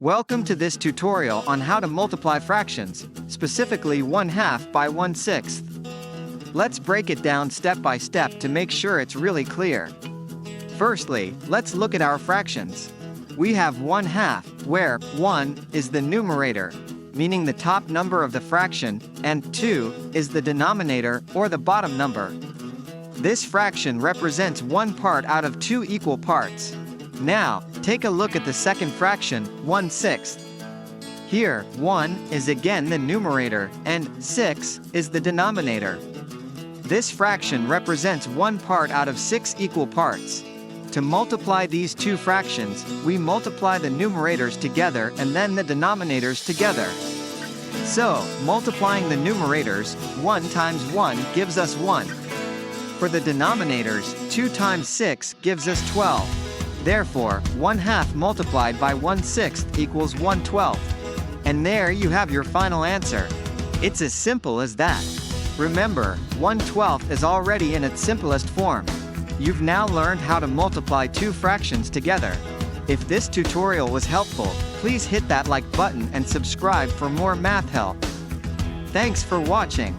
Welcome to this tutorial on how to multiply fractions, specifically 1/2 by 1/6. Let's break it down step by step to make sure it's really clear. Firstly, let's look at our fractions. We have 1/2, where 1 is the numerator, meaning the top number of the fraction, and 2 is the denominator, or the bottom number. This fraction represents one part out of two equal parts. Now, take a look at the second fraction, 1/6. Here, 1 is again the numerator, and 6 is the denominator. This fraction represents one part out of 6 equal parts. To multiply these two fractions, we multiply the numerators together and then the denominators together. So, multiplying the numerators, 1 times 1 gives us 1. For the denominators, 2 times 6 gives us 12. Therefore, 1/2 multiplied by 1/6 equals 1/12. And there you have your final answer. It's as simple as that. Remember, 1/12 is already in its simplest form. You've now learned how to multiply two fractions together. If this tutorial was helpful, please hit that like button and subscribe for more math help. Thanks for watching.